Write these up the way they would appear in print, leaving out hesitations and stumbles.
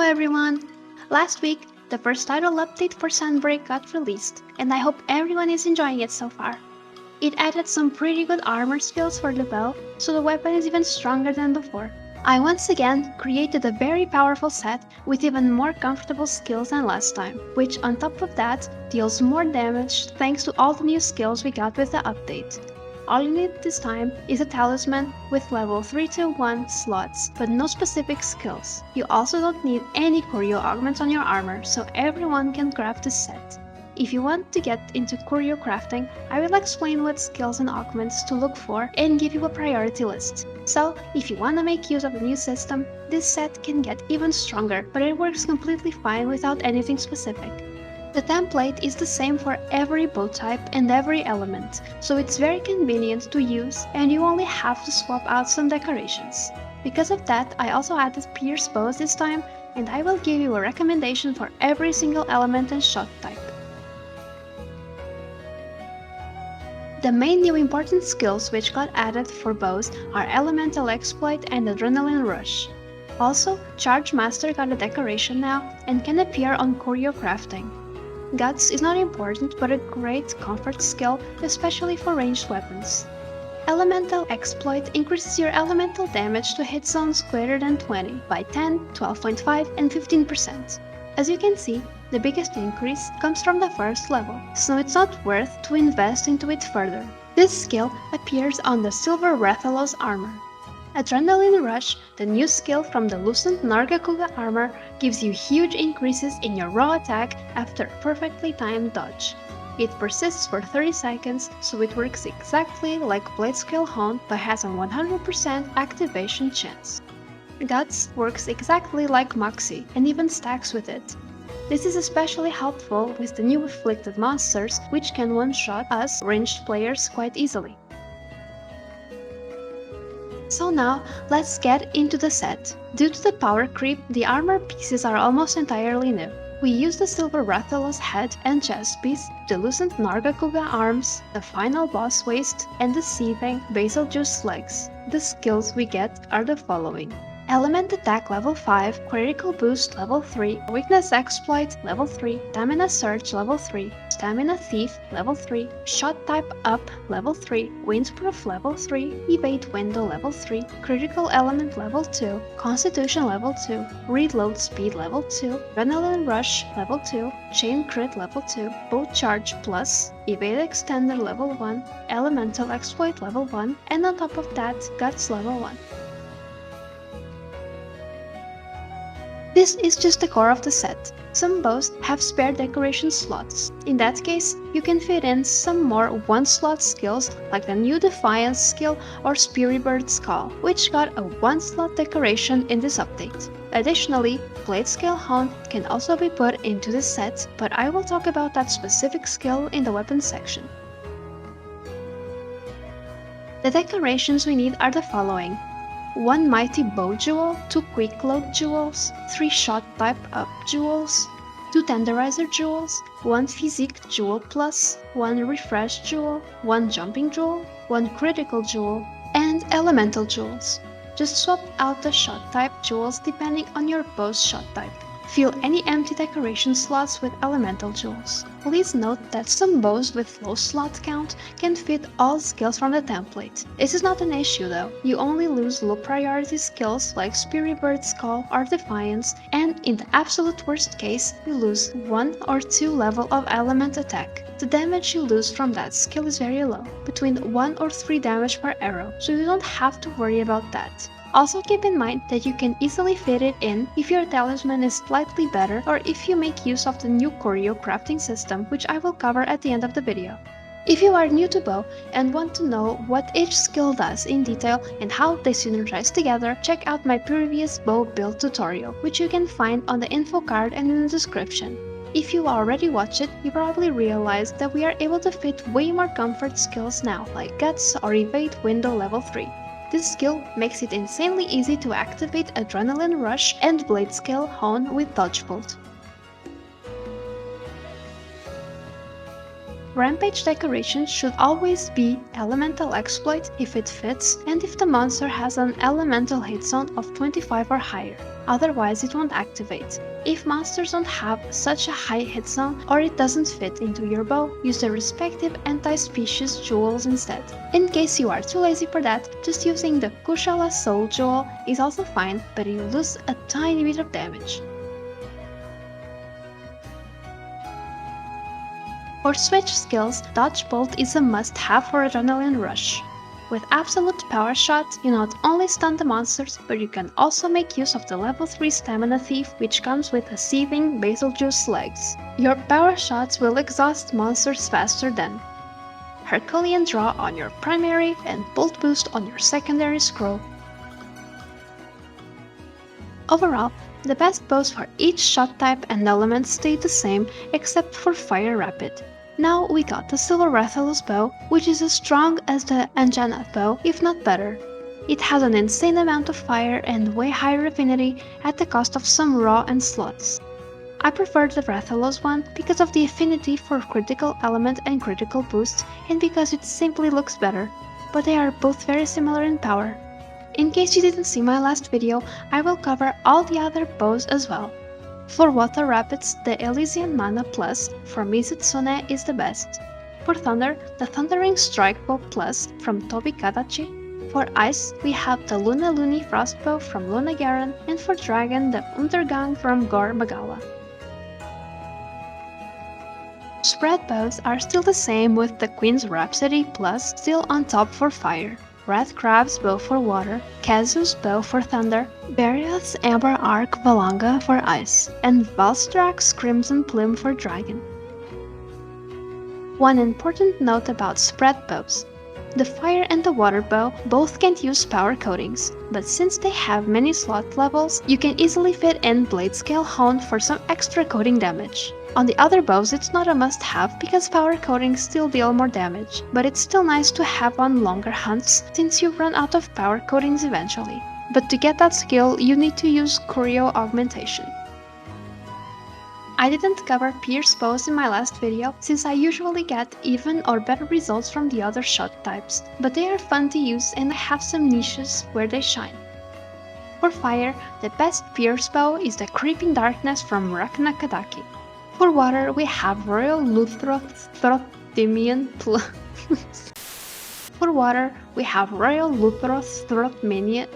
everyone! Last week, the first title update for Sunbreak got released, and I hope everyone is enjoying it so far. It added some pretty good armor skills for the bow, so the weapon is even stronger than before. I once again created a very powerful set with even more comfortable skills than last time, which on top of that deals more damage thanks to all the new skills we got with the update. All you need this time is a talisman with level 3 to 1 slots, but no specific skills. You also don't need any Qurio augments on your armor, so everyone can craft this set. If you want to get into Qurio crafting, I will explain what skills and augments to look for and give you a priority list. So, if you want to make use of the new system, this set can get even stronger, but it works completely fine without anything specific. The template is the same for every bow type and every element, so it's very convenient to use and you only have to swap out some decorations. Because of that, I also added pierce bows this time, and I will give you a recommendation for every single element and shot type. The main new important skills which got added for bows are Elemental Exploit and Adrenaline Rush. Also, Charge Master got a decoration now and can appear on Qurio crafting. Guts is not important but a great comfort skill, especially for ranged weapons. Elemental Exploit increases your elemental damage to hit zones greater than 20 by 10, 12.5 and 15%. As you can see, the biggest increase comes from the first level, so it's not worth to invest into it further. This skill appears on the Silver Rathalos armor. Adrenaline Rush, the new skill from the loosened Nargacuga armor, gives you huge increases in your raw attack after a perfectly timed dodge. It persists for 30 seconds, so it works exactly like Bladescale Hone but has a 100% activation chance. Guts works exactly like Moxie and even stacks with it. This is especially helpful with the new afflicted monsters, which can one-shot us ranged players quite easily. So now, let's get into the set. Due to the power creep, the armor pieces are almost entirely new. We use the Silver Rathalos head and chest piece, the loosened Nargacuga arms, the final boss waist, and the seething Basiljuice legs. The skills we get are the following: Element Attack level 5, Critical Boost level 3, Weakness Exploit level 3, Stamina Surge level 3, Stamina Thief level 3, Shot Type Up level 3, Windproof level 3, Evade Window level 3, Critical Element level 2, Constitution level 2, Reload Speed level 2, Adrenaline Rush level 2, Chain Crit level 2, Bow Charge Plus, Evade Extender level 1, Elemental Exploit level 1, and on top of that, Guts level 1. This is just the core of the set. Some bows have spare decoration slots. In that case, you can fit in some more one-slot skills like the new Defiance skill or Spiribird Skull, which got a one-slot decoration in this update. Additionally, Bladescale Hone can also be put into this set, but I will talk about that specific skill in the weapons section. The decorations we need are the following: 1 Mighty Bow Jewel, 2 Quick Load Jewels, 3 Shot Type Up Jewels, 2 Tenderizer Jewels, 1 Physique Jewel Plus, 1 Refresh Jewel, 1 Jumping Jewel, 1 Critical Jewel, and Elemental Jewels. Just swap out the Shot Type Jewels depending on your bow's shot type. Fill any empty decoration slots with Elemental Jewels. Please note that some bows with low slot count can fit all skills from the template. This is not an issue though. You only lose low priority skills like Spiribird Skull or Defiance, and in the absolute worst case, you lose 1 or 2 level of element attack. The damage you lose from that skill is very low, between 1 or 3 damage per arrow, so you don't have to worry about that. Also keep in mind that you can easily fit it in if your talisman is slightly better or if you make use of the new Qurio crafting system, which I will cover at the end of the video. If you are new to bow and want to know what each skill does in detail and how they synergize together, check out my previous bow build tutorial, which you can find on the info card and in the description. If you already watched it, you probably realized that we are able to fit way more comfort skills now, like Guts or Evade Window level 3. This skill makes it insanely easy to activate Adrenaline Rush and Bladescale Hone with Dodge Bolt. Rampage decorations should always be Elemental Exploit if it fits and if the monster has an Elemental hit zone of 25 or higher, otherwise it won't activate. If monsters don't have such a high hit zone or it doesn't fit into your bow, use the respective anti-species jewels instead. In case you are too lazy for that, just using the Kushala Soul Jewel is also fine, but you lose a tiny bit of damage. For switch skills, Dodge Bolt is a must-have for Adrenaline Rush. With Absolute Power Shot, you not only stun the monsters, but you can also make use of the level 3 Stamina Thief, which comes with a seething Basiljuice legs. Your power shots will exhaust monsters faster than Herculean Draw on your primary and Bolt Boost on your secondary scroll. Overall, the best bows for each shot type and element stay the same except for Fire Rapid. Now we got the Silver Rathalos bow, which is as strong as the Anjanath bow, if not better. It has an insane amount of fire and way higher affinity at the cost of some raw and slots. I prefer the Rathalos one because of the affinity for critical element and critical boost, and because it simply looks better, but they are both very similar in power. In case you didn't see my last video, I will cover all the other bows as well. For Water Rapids, the Elysian Mana Plus from Mizutsune is the best. For Thunder, the Thundering Strike Bow Plus from Tobi Kadachi. For Ice, we have the Luna Luni Frostbow from Luna Garen, and for Dragon, the Untergang from Gore Magala. Spread bows are still the same with the Queen's Rhapsody Plus still on top for Fire. Red Crab's bow for water, Kazu's bow for thunder, Berioth's Amber Arc Valanga for ice, and Valstrak's Crimson Plume for dragon. One important note about spread bows. The fire and the water bow both can't use power coatings, but since they have many slot levels, you can easily fit in Blade Scale Hone for some extra coating damage. On the other bows it's not a must-have because power coatings still deal more damage, but it's still nice to have on longer hunts since you run out of power coatings eventually. But to get that skill, you need to use Qurio Augmentation. I didn't cover Pierce bows in my last video since I usually get even or better results from the other shot types, but they are fun to use and I have some niches where they shine. For fire, the best Pierce bow is the Creeping Darkness from Rakna Kadaki. For water, we have Royal Luthroth Throttimian Plus. For water, we have Royal Luthroth Throttminian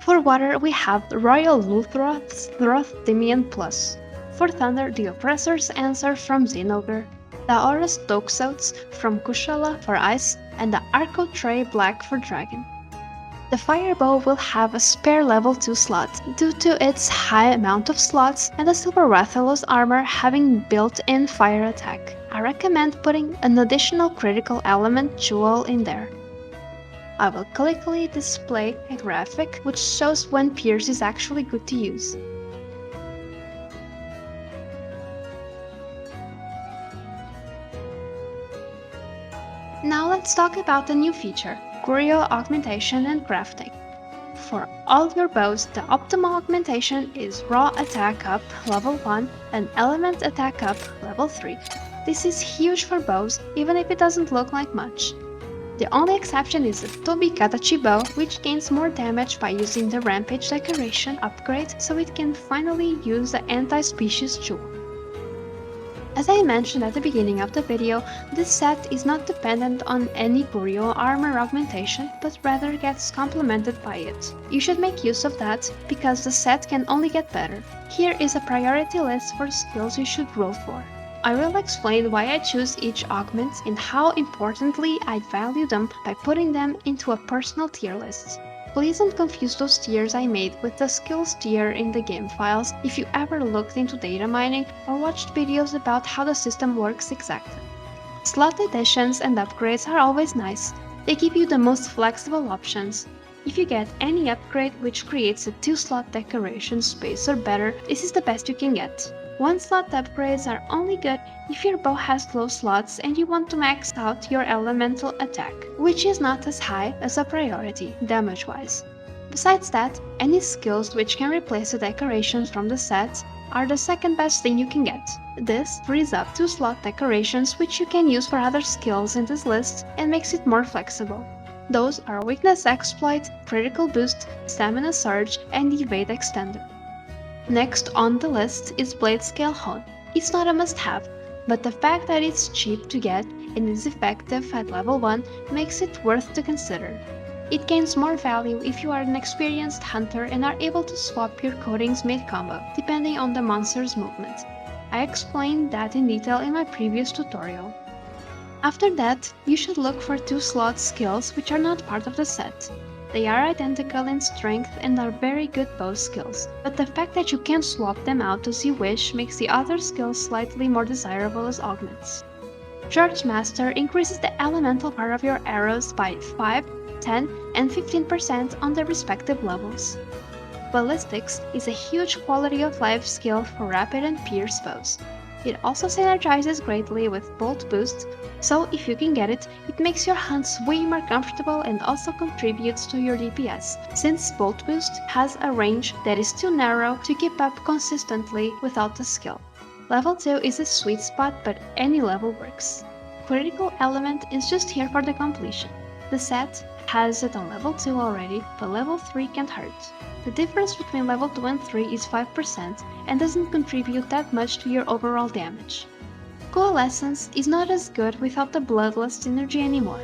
For water, we have Royal Luthroth's Throttimian Plus. For thunder, the Oppressor's Answer from Zinogre, the Aura's Toxotes from Kushala for ice, and the Arco Tray Black for dragon. The Firebow will have a spare level 2 slot due to its high amount of slots and the Silver Rathalos armor having built-in fire attack. I recommend putting an additional critical element jewel in there. I will quickly display a graphic which shows when Pierce is actually good to use. Now let's talk about the new feature, Qurio Augmentation and Crafting. For all your bows, the optimal augmentation is Raw Attack Up level 1 and Element Attack Up level 3. This is huge for bows, even if it doesn't look like much. The only exception is the Tobi Kadachi bow, which gains more damage by using the Rampage decoration upgrade so it can finally use the anti-species jewel. As I mentioned at the beginning of the video, this set is not dependent on any Qurio armor augmentation, but rather gets complemented by it. You should make use of that, because the set can only get better. Here is a priority list for skills you should roll for. I will explain why I choose each augment and how importantly I value them by putting them into a personal tier list. Please don't confuse those tiers I made with the skills tier in the game files if you ever looked into data mining or watched videos about how the system works exactly. Slot additions and upgrades are always nice. They give you the most flexible options. If you get any upgrade which creates a 2-slot decoration space or better, this is the best you can get. 1-slot upgrades are only good if your bow has low slots and you want to max out your elemental attack, which is not as high as a priority, damage-wise. Besides that, any skills which can replace the decorations from the set are the second best thing you can get. This frees up 2 slot decorations which you can use for other skills in this list and makes it more flexible. Those are Weakness Exploit, Critical Boost, Stamina Surge, and Evade Extender. Next on the list is Blade Scale Hone. It's not a must-have, but the fact that it's cheap to get and is effective at level 1 makes it worth to consider. It gains more value if you are an experienced hunter and are able to swap your coatings mid-combo, depending on the monster's movement. I explained that in detail in my previous tutorial. After that, you should look for 2 slot skills which are not part of the set. They are identical in strength and are very good bow skills, but the fact that you can swap them out as you wish makes the other skills slightly more desirable as augments. Charge Master increases the elemental power of your arrows by 5, 10, and 15% on their respective levels. Ballistics is a huge quality of life skill for rapid and pierce bows. It also synergizes greatly with Bolt Boost, so if you can get it, it makes your hunts way more comfortable and also contributes to your DPS, since Bolt Boost has a range that is too narrow to keep up consistently without the skill. Level 2 is a sweet spot, but any level works. Critical Element is just here for the completion. The set has it on level 2 already, but level 3 can't hurt. The difference between level 2 and 3 is 5% and doesn't contribute that much to your overall damage. Coalescence is not as good without the Bloodlust synergy anymore,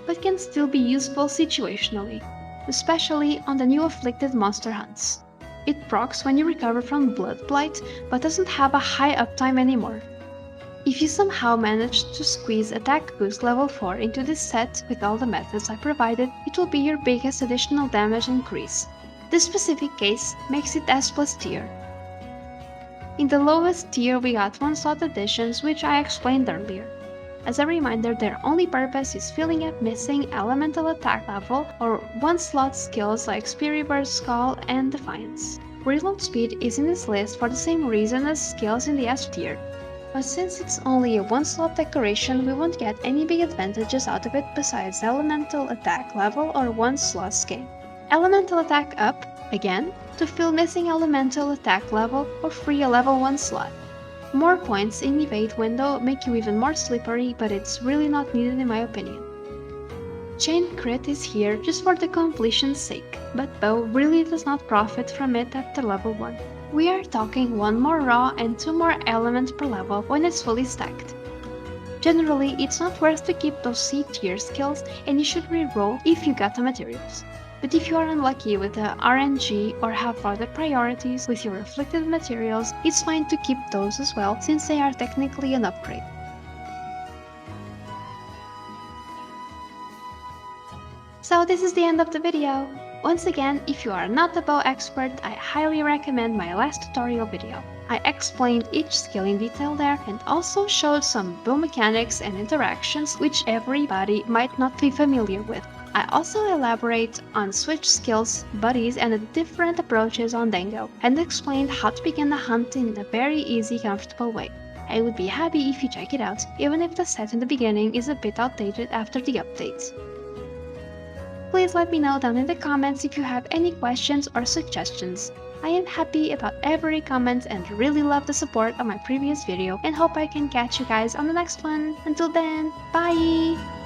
but can still be useful situationally, especially on the new afflicted monster hunts. It procs when you recover from Blood Blight, but doesn't have a high uptime anymore. If you somehow manage to squeeze Attack Boost level 4 into this set with all the methods I provided, it will be your biggest additional damage increase. This specific case makes it S+ tier. In the lowest tier we got 1-slot additions, which I explained earlier. As a reminder, their only purpose is filling up missing elemental attack level or 1-slot skills like Spirit Burst, Skull, and Defiance. Reload speed is in this list for the same reason as skills in the S tier. But since it's only a 1-slot decoration, we won't get any big advantages out of it besides elemental attack level or 1-slot scale. Elemental attack up, again, to fill missing elemental attack level or free a level 1 slot. More points in evade window make you even more slippery, but it's really not needed in my opinion. Chain Crit is here just for the completion's sake, but bow really does not profit from it after level 1. We are talking 1 more raw and 2 more elements per level when it's fully stacked. Generally, it's not worth to keep those C tier skills and you should reroll if you got the materials. But if you are unlucky with the RNG or have other priorities with your afflicted materials, it's fine to keep those as well since they are technically an upgrade. So this is the end of the video. Once again, if you are not a bow expert, I highly recommend my last tutorial video. I explained each skill in detail there and also showed some bow mechanics and interactions which everybody might not be familiar with. I also elaborate on switch skills, buddies, and the different approaches on Dango, and explained how to begin the hunt in a very easy, comfortable way. I would be happy if you check it out, even if the set in the beginning is a bit outdated after the updates. Please let me know down in the comments if you have any questions or suggestions. I am happy about every comment and really love the support on my previous video and hope I can catch you guys on the next one. Until then, bye!